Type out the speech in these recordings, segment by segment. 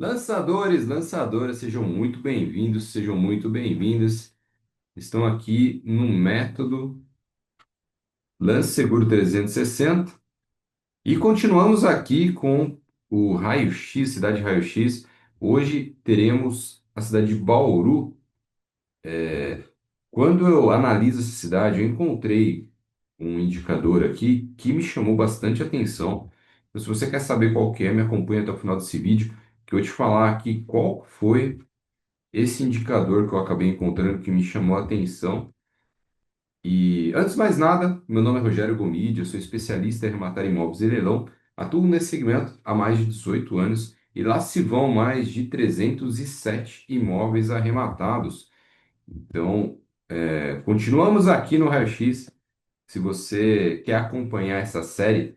Lançadores, lançadoras, sejam muito bem-vindos, sejam muito bem-vindas. Estão aqui no método Lance Seguro 360 e continuamos aqui com o Raio-X, Cidade Raio-X. Hoje teremos a cidade de Bauru. Quando eu analiso essa cidade, eu encontrei um indicador aqui que me chamou bastante atenção. Então, se você quer saber qual que é, me acompanhe até o final desse vídeo, que eu vou te falar aqui qual foi esse indicador que eu acabei encontrando que me chamou a atenção. E antes de mais nada, meu nome é Rogério Gomide, eu sou especialista em arrematar imóveis e leilão, atuo nesse segmento há mais de 18 anos e lá se vão mais de 307 imóveis arrematados. Então, continuamos aqui no Raio X. Se você quer acompanhar essa série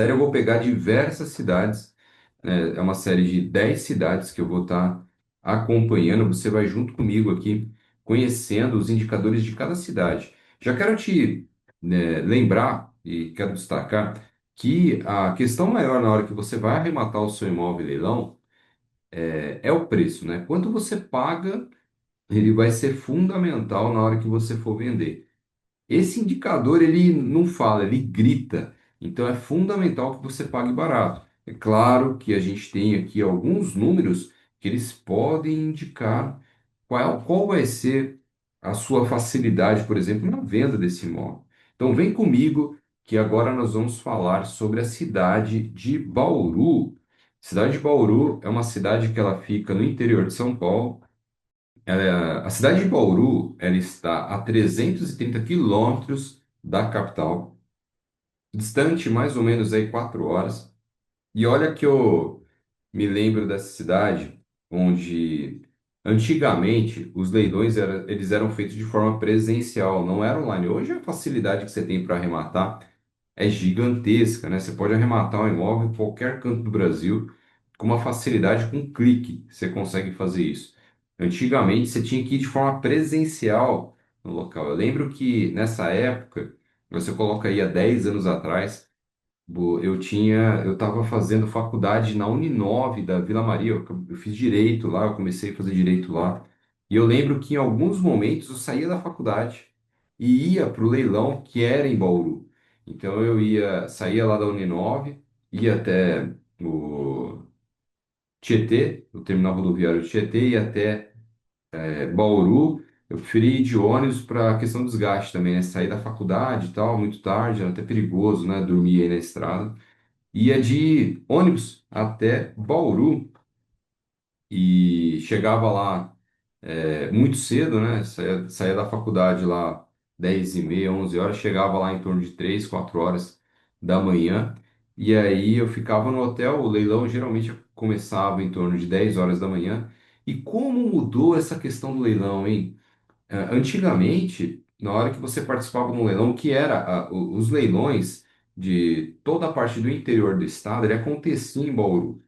eu vou pegar diversas cidades, né? É uma série de 10 cidades que eu vou estar acompanhando. Você vai junto comigo aqui, conhecendo os indicadores de cada cidade. Já quero te, lembrar e quero destacar que a questão maior na hora que você vai arrematar o seu imóvel em leilão é o preço, né? Quanto você paga, ele vai ser fundamental na hora que você for vender. Esse indicador ele não fala, ele grita. Então é fundamental que você pague barato. É claro que a gente tem aqui alguns números que eles podem indicar qual vai ser a sua facilidade, por exemplo, na venda desse imóvel. Então vem comigo que agora nós vamos falar sobre a cidade de Bauru. Cidade de Bauru é uma cidade que ela fica no interior de São Paulo. A cidade de Bauru, ela está a 330 quilômetros da capital, distante mais ou menos aí 4 horas. E olha que eu me lembro dessa cidade, onde antigamente os leilões eles eram feitos de forma presencial, não era online. Hoje a facilidade que você tem para arrematar é gigantesca, né? Você pode arrematar um imóvel em qualquer canto do Brasil com uma facilidade, com um clique, você consegue fazer isso. Antigamente, você tinha que ir de forma presencial no local. Eu lembro que nessa época, você coloca aí há 10 anos atrás, eu estava fazendo faculdade na Uninove da Vila Maria, eu fiz direito lá, eu comecei a fazer direito lá, e eu lembro que em alguns momentos eu saía da faculdade e ia para o leilão que era em Bauru. Então saía lá da Uninove, ia até o Tietê, o terminal rodoviário de Tietê, ia até Bauru. Eu preferi ir de ônibus para a questão dos gastos também, né? Sair da faculdade e tal, muito tarde, era até perigoso, né? Dormir aí na estrada. Ia de ônibus até Bauru e chegava lá muito cedo, né? Saía da faculdade lá 10h30, 11 horas, chegava lá em torno de 3, 4 horas da manhã. E aí eu ficava no hotel, o leilão geralmente começava em torno de 10 horas da manhã. E como mudou essa questão do leilão, hein? Antigamente, na hora que você participava de um leilão, que era os leilões de toda a parte do interior do estado, ele acontecia em Bauru.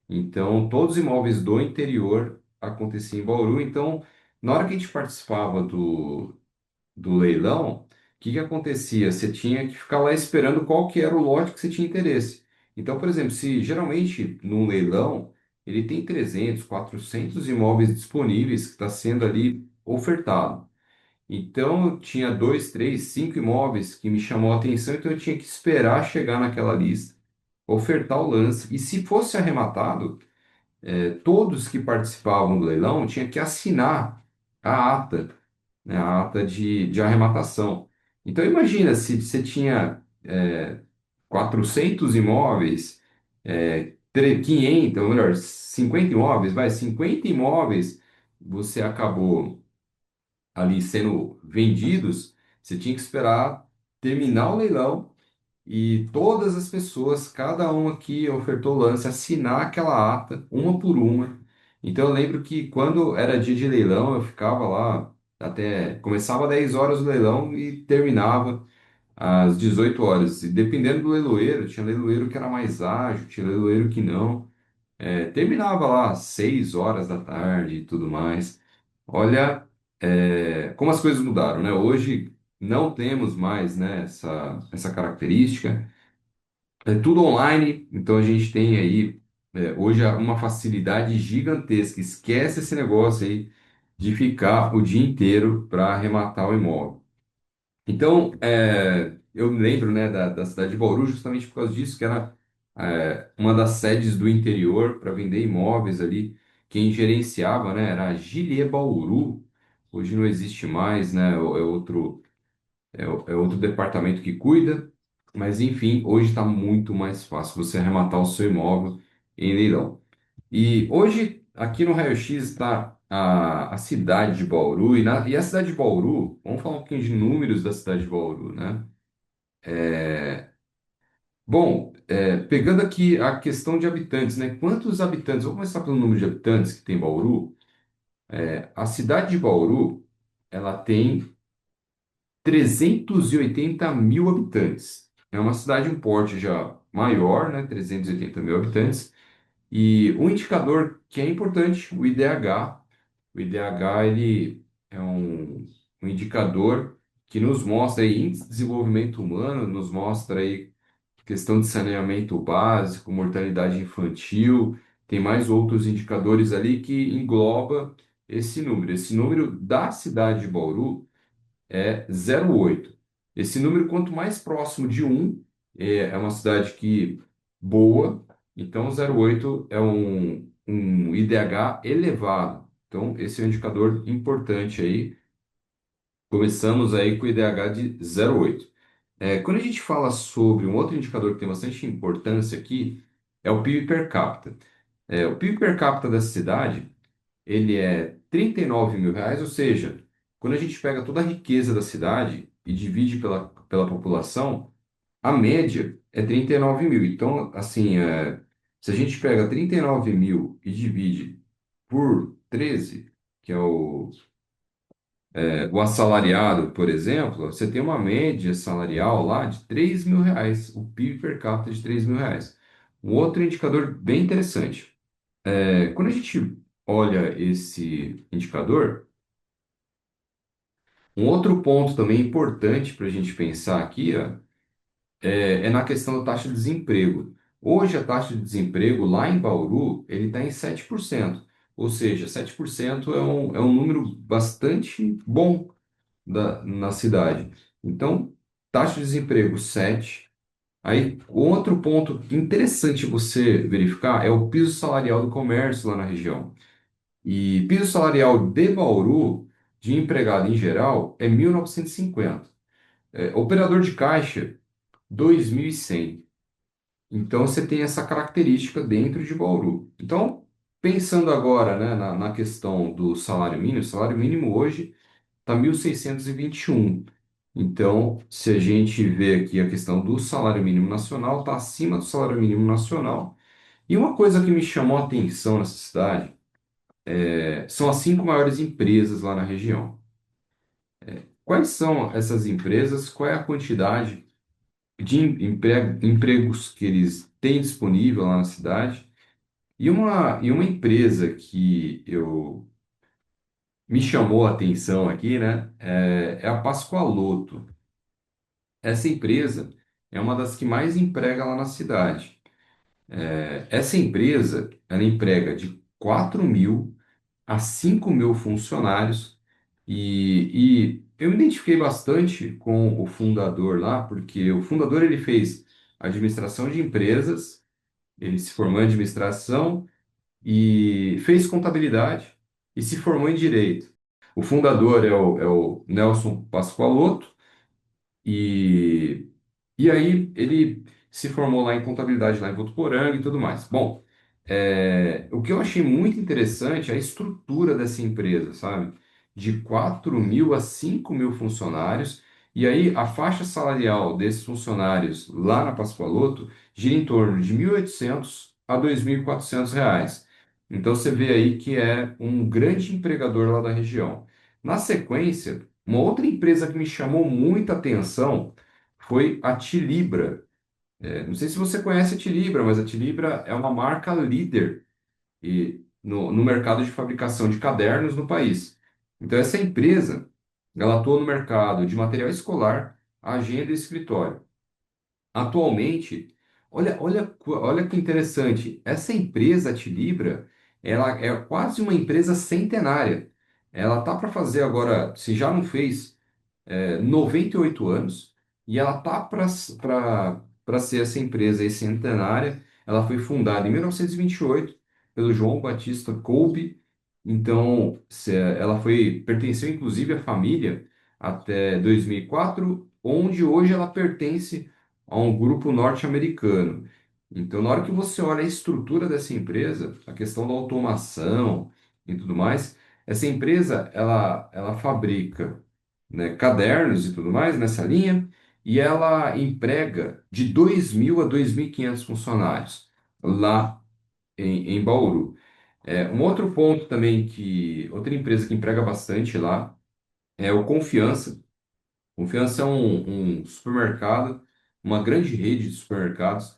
Então, todos os imóveis do interior aconteciam em Bauru. Então, na hora que a gente participava do leilão, o que que acontecia? Você tinha que ficar lá esperando qual que era o lote que você tinha interesse. Então, por exemplo, se geralmente num leilão ele tem 300, 400 imóveis disponíveis que está sendo ali ofertado. Então, eu tinha dois, três, cinco imóveis que me chamou a atenção, então eu tinha que esperar chegar naquela lista, ofertar o lance. E se fosse arrematado, todos que participavam do leilão tinham que assinar a ata, né, a ata de arrematação. Então, imagina se você tinha 400 imóveis, 500, ou melhor, 50 imóveis, 50 imóveis você acabou ali sendo vendidos, você tinha que esperar terminar o leilão e todas as pessoas, cada uma que ofertou o lance, assinar aquela ata, uma por uma. Então eu lembro que quando era dia de leilão, eu ficava lá até começava às 10 horas o leilão e terminava às 18 horas. E dependendo do leiloeiro, tinha leiloeiro que era mais ágil, tinha leiloeiro que não. Terminava lá às 6 horas da tarde e tudo mais. Olha, como as coisas mudaram, né? Hoje não temos mais, né, essa característica. É tudo online, então a gente tem aí. Hoje há uma facilidade gigantesca. Esquece esse negócio aí de ficar o dia inteiro para arrematar o imóvel. Então, eu me lembro, né, da cidade de Bauru justamente por causa disso, que era uma das sedes do interior para vender imóveis ali. Quem gerenciava, né, era a Gilie Bauru. Hoje não existe mais, né, é outro departamento que cuida, mas enfim, hoje está muito mais fácil você arrematar o seu imóvel em leilão. E hoje, aqui no Raio-X está a cidade de Bauru, e a cidade de Bauru, vamos falar um pouquinho de números da cidade de Bauru, né? Bom, pegando aqui a questão de habitantes, né? Quantos habitantes? Vou começar pelo número de habitantes que tem Bauru. A cidade de Bauru, ela tem 380 mil habitantes. É uma cidade, um porte já maior, né? 380 mil habitantes. E um indicador que é importante, o IDH. O IDH, ele é um indicador que nos mostra aí índice de desenvolvimento humano, nos mostra aí questão de saneamento básico, mortalidade infantil, tem mais outros indicadores ali que engloba esse número. Esse número da cidade de Bauru é 0,8. Esse número, quanto mais próximo de um, é uma cidade que boa, então 0,8 é um IDH elevado. Então, esse é um indicador importante aí. Começamos aí com o IDH de 0,8. Quando a gente fala sobre um outro indicador que tem bastante importância aqui, é o PIB per capita. O PIB per capita da cidade ele é 39 mil reais, ou seja, quando a gente pega toda a riqueza da cidade e divide pela população, a média é 39 mil. Então, assim, se a gente pega 39 mil e divide por 13, que é o assalariado, por exemplo, você tem uma média salarial lá de 3 mil reais, o PIB per capita de 3 mil reais. Um outro indicador bem interessante. Quando a gente olha esse indicador, um outro ponto também importante para a gente pensar aqui, ó, é na questão da taxa de desemprego. Hoje a taxa de desemprego lá em Bauru, ele está em 7%. Ou seja, 7% é um número bastante bom na cidade. Então, taxa de desemprego 7. Aí, outro ponto interessante você verificar é o piso salarial do comércio lá na região. E piso salarial de Bauru, de empregado em geral, é 1.950. Operador de caixa, 2.100. Então, você tem essa característica dentro de Bauru. Então, pensando agora, né, na questão do salário mínimo, o salário mínimo hoje está 1.621. Então, se a gente vê aqui a questão do salário mínimo nacional, está acima do salário mínimo nacional. E uma coisa que me chamou a atenção nessa cidade são as 5 maiores empresas lá na região. Quais são essas empresas? Qual é a quantidade de empregos que eles têm disponível lá na cidade? E uma empresa que me chamou a atenção aqui, né, é a Pascoaloto. Essa empresa é uma das que mais emprega lá na cidade. Essa empresa, ela emprega de 4 mil a 5 mil funcionários e eu me identifiquei bastante com o fundador lá, porque o fundador ele fez administração de empresas, ele se formou em administração e fez contabilidade e se formou em direito. O fundador é o Nelson Pascoaloto e e aí ele se formou lá em contabilidade lá em Votuporanga e tudo mais. Bom, o que eu achei muito interessante é a estrutura dessa empresa, sabe? De 4 mil a 5 mil funcionários. E aí a faixa salarial desses funcionários lá na Pascoaloto gira em torno de 1.800 a 2.400 reais. Então você vê aí que é um grande empregador lá da região. Na sequência, uma outra empresa que me chamou muita atenção foi a Tilibra. Não sei se você conhece a Tilibra, mas a Tilibra é uma marca líder no mercado de fabricação de cadernos no país. Então, essa empresa, ela atua no mercado de material escolar, agenda e escritório. Atualmente, olha que interessante. Essa empresa, a Tilibra, ela é quase uma empresa centenária. Ela tá para fazer agora, se já não fez, 98 anos, e ela tá para ser essa empresa aí centenária. Ela foi fundada em 1928 pelo João Batista Kolbe. Então, ela pertenceu inclusive à família até 2004, onde hoje ela pertence a um grupo norte-americano. Então, na hora que você olha a estrutura dessa empresa, a questão da automação e tudo mais, essa empresa ela fabrica, né, cadernos e tudo mais nessa linha, e ela emprega de 2.000 a 2.500 funcionários lá em Bauru. Um outro ponto também outra empresa que emprega bastante lá é o Confiança. Confiança é um supermercado, uma grande rede de supermercados.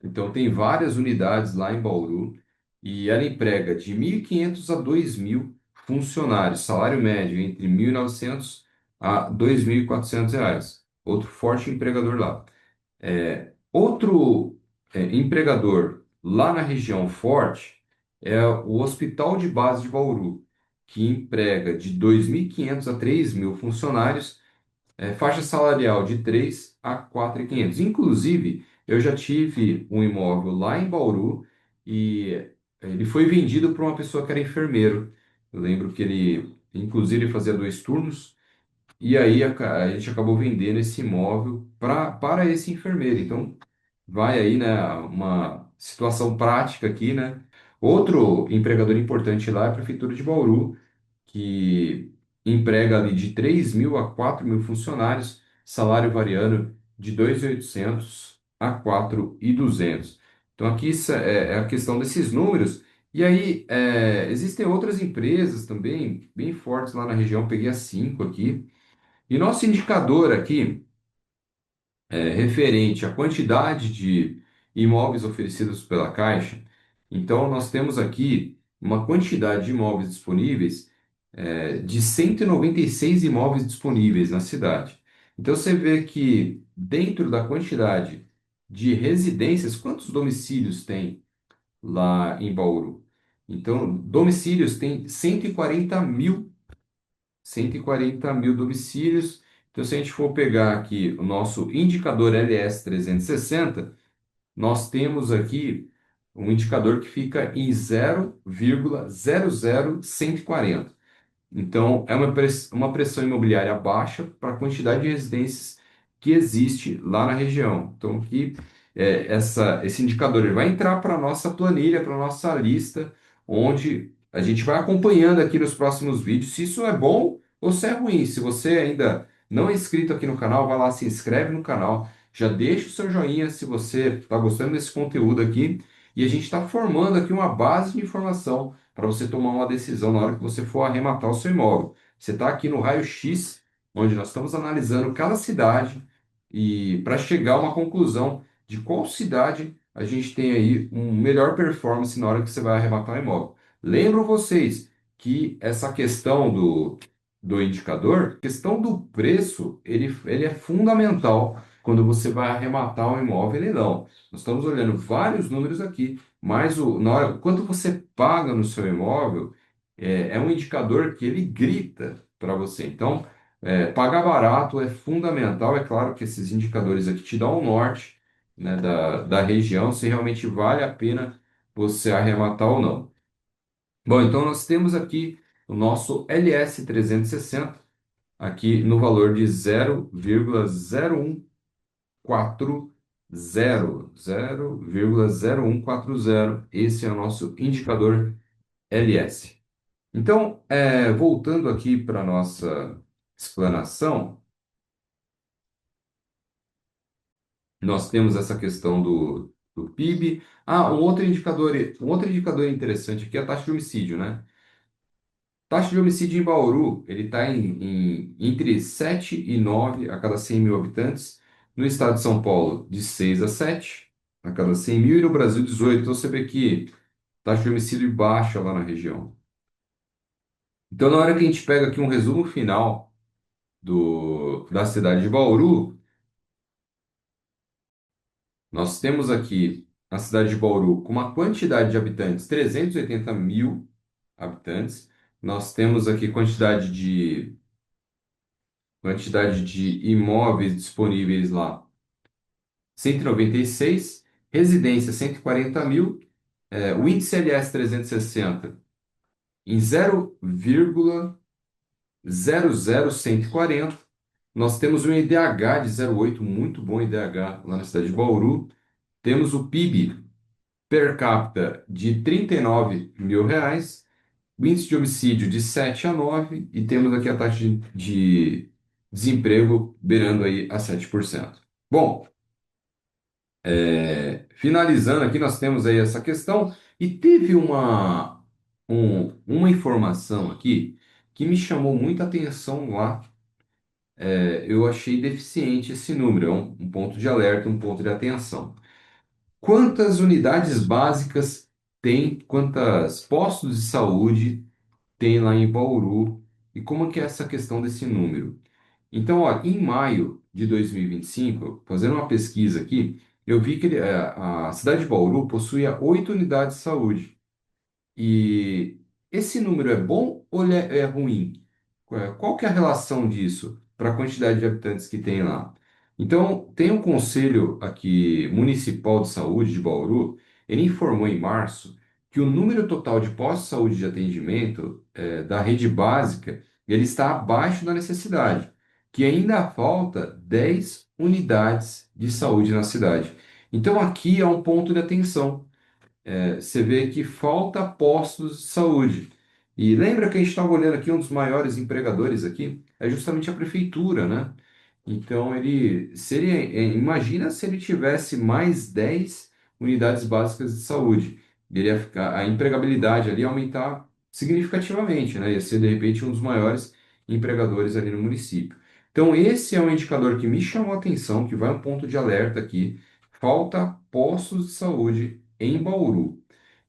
Então tem várias unidades lá em Bauru e ela emprega de 1.500 a 2.000 funcionários, salário médio entre 1.900 a 2.400 reais. Outro forte empregador lá. Outro empregador lá na região forte é o Hospital de Base de Bauru, que emprega de 2.500 a 3.000 funcionários, faixa salarial de 3 a 4.500. Inclusive, eu já tive um imóvel lá em Bauru e ele foi vendido para uma pessoa que era enfermeiro. Eu lembro que ele, inclusive, ele fazia 2 turnos. E aí a gente acabou vendendo esse imóvel para esse enfermeiro. Então, vai aí, né, uma situação prática aqui, né? Outro empregador importante lá é a Prefeitura de Bauru, que emprega ali de 3.000 a 4.000 funcionários, salário variando de 2.800 a 4.200. Então, aqui isso é a questão desses números. E aí, existem outras empresas também bem fortes lá na região, peguei as 5 aqui. E nosso indicador aqui referente à quantidade de imóveis oferecidos pela Caixa, então nós temos aqui uma quantidade de imóveis disponíveis de 196 imóveis disponíveis na cidade. Então você vê que dentro da quantidade de residências, quantos domicílios tem lá em Bauru? Então, domicílios tem 140.000 domicílios. Então, se a gente for pegar aqui o nosso indicador LS 360, nós temos aqui um indicador que fica em 0,00140. Então, é uma pressão imobiliária baixa para a quantidade de residências que existe lá na região. Então, aqui, esse indicador ele vai entrar para a nossa planilha, para a nossa lista, onde a gente vai acompanhando aqui nos próximos vídeos se isso é bom ou se é ruim. Se você ainda não é inscrito aqui no canal, vai lá, se inscreve no canal, já deixa o seu joinha se você está gostando desse conteúdo aqui. E a gente está formando aqui uma base de informação para você tomar uma decisão na hora que você for arrematar o seu imóvel. Você está aqui no raio-x, onde nós estamos analisando cada cidade e para chegar a uma conclusão de qual cidade a gente tem aí um melhor performance na hora que você vai arrematar o imóvel. Lembro vocês que essa questão do indicador, questão do preço, ele é fundamental quando você vai arrematar um imóvel em leilão. Nós estamos olhando vários números aqui, mas na hora, quanto você paga no seu imóvel é um indicador que ele grita para você. Então, pagar barato é fundamental. É claro que esses indicadores aqui te dão um norte, né, da região, se realmente vale a pena você arrematar ou não. Bom, então nós temos aqui o nosso LS 360 aqui no valor de 0,0140. Esse é o nosso indicador LS. Então, voltando aqui para a nossa explanação, nós temos essa questão do PIB. Um outro indicador interessante aqui é a taxa de homicídio, né? Taxa de homicídio em Bauru, ele está entre 7 e 9 a cada 100 mil habitantes. No estado de São Paulo, de 6 a 7 a cada 100 mil. E no Brasil, 18. Então, você vê que taxa de homicídio baixa lá na região. Então, na hora que a gente pega aqui um resumo final da cidade de Bauru, Nós temos aqui a cidade de Bauru com uma quantidade de habitantes, 380 mil habitantes. Nós temos aqui quantidade de imóveis disponíveis lá, 196. Residência, 140 mil. O índice LS 360 em 0,00140. Nós temos um IDH de 0,8, muito bom IDH lá na cidade de Bauru. Temos o PIB per capita de 39 mil reais, o índice de homicídio de 7 a 9 e temos aqui a taxa de desemprego beirando aí a 7%. Bom, finalizando aqui, nós temos aí essa questão e teve uma informação aqui que me chamou muita atenção lá. Eu achei deficiente esse número, é um ponto de alerta, um ponto de atenção. Quantas unidades básicas tem, quantos postos de saúde tem lá em Bauru e como que é essa questão desse número? Então, ó, em maio de 2025, fazendo uma pesquisa aqui, eu vi que a cidade de Bauru possuía 8 unidades de saúde. E esse número é bom ou ele é ruim? Qual que é a relação disso para a quantidade de habitantes que tem lá? Então, tem um conselho aqui municipal de saúde de Bauru, ele informou em março que o número total de postos de saúde de atendimento da rede básica ele está abaixo da necessidade, que ainda falta 10 unidades de saúde na cidade. Então, aqui é um ponto de atenção. Você vê que falta postos de saúde. E lembra que a gente estava olhando aqui, um dos maiores empregadores aqui é justamente a prefeitura, né? Então, imagina se ele tivesse mais 10 unidades básicas de saúde. A empregabilidade ali ia aumentar significativamente, né? Ia ser, de repente, um dos maiores empregadores ali no município. Então, esse é um indicador que me chamou a atenção, que vai um ponto de alerta aqui. Falta postos de saúde em Bauru.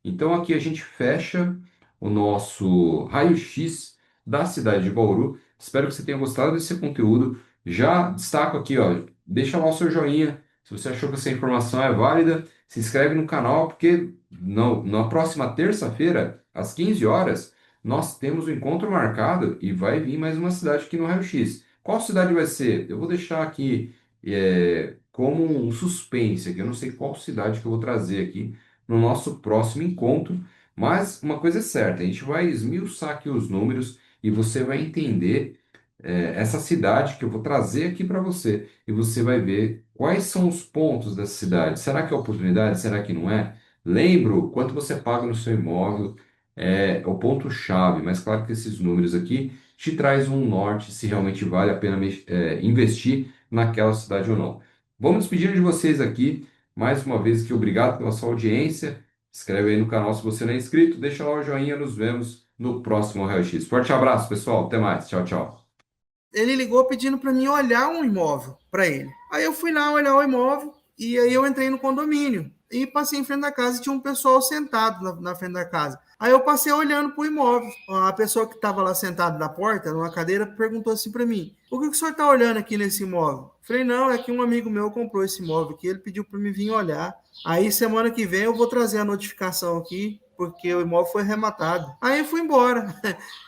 Então aqui a gente fecha o nosso raio-x da cidade de Bauru. Espero que você tenha gostado desse conteúdo. Já destaco aqui, ó, deixa lá o seu joinha se você achou que essa informação é válida. Se inscreve no canal, porque na próxima terça-feira, às 15 horas, nós temos um encontro marcado e vai vir mais uma cidade aqui no raio-x. Qual cidade vai ser? Eu vou deixar aqui como um suspense aqui. Eu não sei qual cidade que eu vou trazer aqui no nosso próximo encontro. Mas uma coisa é certa, a gente vai esmiuçar aqui os números e você vai entender essa cidade que eu vou trazer aqui para você. E você vai ver quais são os pontos dessa cidade. Será que é oportunidade? Será que não é? Lembro quanto você paga no seu imóvel, é o ponto-chave, mas claro que esses números aqui te traz um norte se realmente vale a pena investir naquela cidade ou não. Vamos despedir de vocês aqui. Mais uma vez aqui, obrigado pela sua audiência. Inscreve aí no canal se você não é inscrito, deixa lá o joinha, nos vemos no próximo Raio X. Forte abraço, pessoal. Até mais. Tchau, tchau. Ele ligou pedindo para mim olhar um imóvel para ele. Aí eu fui lá olhar o imóvel e aí eu entrei no condomínio e passei em frente da casa e tinha um pessoal sentado na frente da casa. Aí eu passei olhando para o imóvel. A pessoa que estava lá sentada na porta, numa cadeira, perguntou assim para mim: "O que o senhor está olhando aqui nesse imóvel?" Eu falei: "Não, é que um amigo meu comprou esse imóvel aqui, ele pediu para mim vir olhar. Aí semana que vem eu vou trazer a notificação aqui, porque o imóvel foi arrematado." Aí eu fui embora.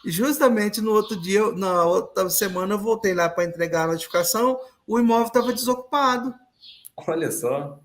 Justamente no outro dia, na outra semana, eu voltei lá para entregar a notificação, o imóvel estava desocupado. Olha só.